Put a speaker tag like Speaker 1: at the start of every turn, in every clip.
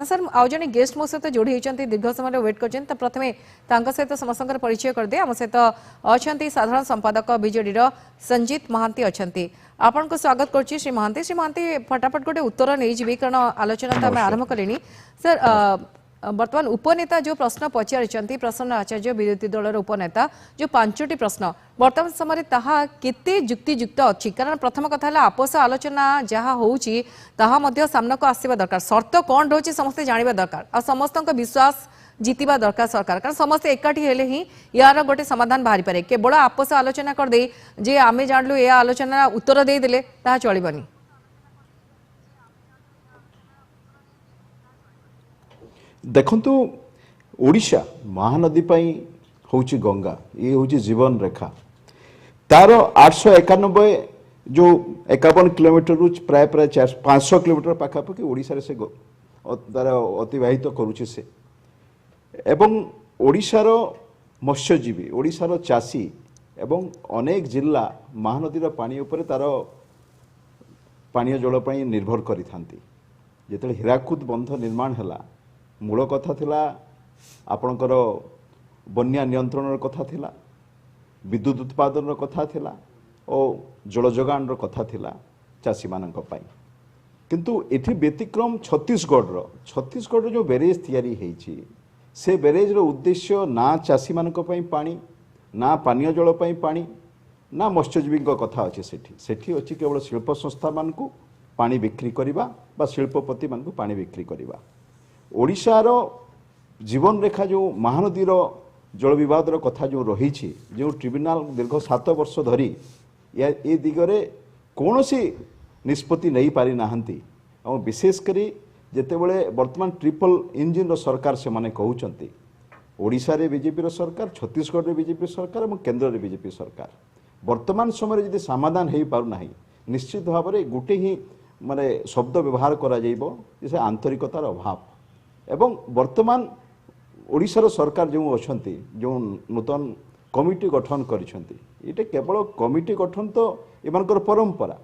Speaker 1: Sir आउ जन guest मो सहित जोड़ी होती दीर्घ समय वेट कर प्रथमे सहित समस्त परिचय करदे आम सहित अच्छा साधारण संपादक बीजेडी संजीत महांती अच्छा आपन को स्वागत करुच्ची श्री महांती फटाफट गोटे उत्तर नहीं जी कारण आलोचना तो आम आरंभ कले सर बर्तमान उपनेता जो प्रश्न पचारि प्रसन्न आचार्य विरोधी दलर उपनेता जो 5टी प्रश्न बर्तमान समय ताहा केते युक्तियुक्त अच्छी कारण प्रथम कथा आपस आलोचना जहाँ होउची ताहा मध्य सामना को आसवा दरकार शर्त कौन रोचे समस्ते जानवा दरकार आ समस्त विश्वास जीतिबा दरकार सरकार कारण समस्ते एकाठी हेले ही यार गोटे समाधान बाहरी पारे केवल आपस आलोचना कर दे जे आमे जानलु ए आलोचना उत्तर दे देले ताहा चलिबनी।
Speaker 2: देखंतु ओडिशा महानदी पाई होची गंगा ये होची जीवन रेखा तार 891 जो 51 किलोमीटर रु प्राय प्राय 500 किलोमीटर पाखापाखि ओडिशा रे से तार अतिवाहित करूची से एवं ओडिशार मत्स्यजीवी ओडिशार चाषी एवं अनेक जिल्ला महानदीर पानी उपरे तार पानीय जल पाई निर्भर करि थांती जेतले हीराकुद बंध निर्माण हला मूल कथा थिला आपणकर बन्या नियंत्रण कथा थिला विद्युत उत्पादन कथा थिला और जल जोगान कथा थिला चाषी मानक पाई किंतु एठी व्यतिक्रम छत्तीसगढ़ जो बैरेज तैयारी हेची से बैरेज रो उद्देश्य ना चाषी मानक पाई पानी ना पानीय जल पाई पानी ना मत्स्यजीवी कथा अच्छे सेठी अच्छी केवल शिल्प संस्था मानकु पानी बिक्री करवा बा शिल्पपति मानकु पानी बिक्री करवा ओडिशार जीवन रेखा जो महानदीर जल विवादर कथा जो रही जो ट्रिब्यूनाल दीर्घ 7 वर्ष धरी ए दिगरे कौन सी निष्पत्ति नहीं पारि नाहंती और विशेषकर जेतेबेले वर्तमान ट्रिपल इंजिन सरकार से माने कहउचंती ओडिशा रे बीजेपी रो सरकार छत्तीसगढ़ रे बीजेपी सरकार और केंद्र रे बीजेपी सरकार वर्तमान समय यदि समाधान हो पार ना निश्चित भाव में गोटे ही माने शब्द व्यवहार करा जाइबो जैसे आंतरिकतार अभाव एवं वर्तमान ओडिशार सरकार जो अच्छी जो नूतन कमिटी गठन करिसेंती केवल कमिटी गठन तो एमानकर परंपरा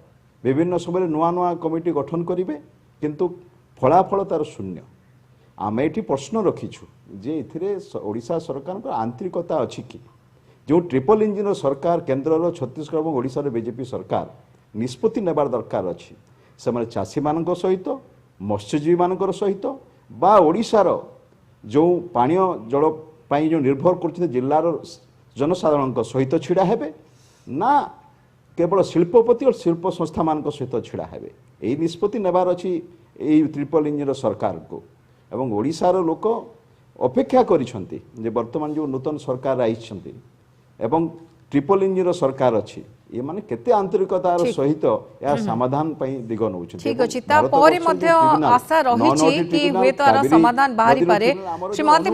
Speaker 2: विभिन्न समय नुआ नुआ कमिटी गठन करेंगे किंतु फलाफल तार शून्य आम ये प्रश्न रखीछु जे इथिरे ओडिशा सरकार को आंतरिकता अच्छी कि जो ट्रिपल इंजिन सरकार केंद्र छत्तीसगढ़ और ओडिशा बीजेपी सरकार निष्पत्ति नेबार दरकार अच्छी से चाषी मान सहित मत्स्यजीवी मान सहित बा ओडिशार जो पानीय जल पाई जो निर्भर कर जिलार जनसाधारण सहित छिड़ा हेबे ना केवल शिल्पपति और शिल्प संस्था मान सहित छिड़ा हेबे यही निष्पत्ति नेबार अच्छी यही ट्रिपल इंजिन सरकार को एवं ओडिशार लोक अपेक्षा करिसेंती जे वर्तमान जो नूतन सरकार आइछंती एवं ट्रिपल इंजिन सरकार अच्छी ये माने केते आंतरिकतार सहित या समाधान पई दिग नउछ
Speaker 1: ठीक अछि ता परे मध्य आशा रही कि वे तो समाधान बाहरी पारे श्री महांती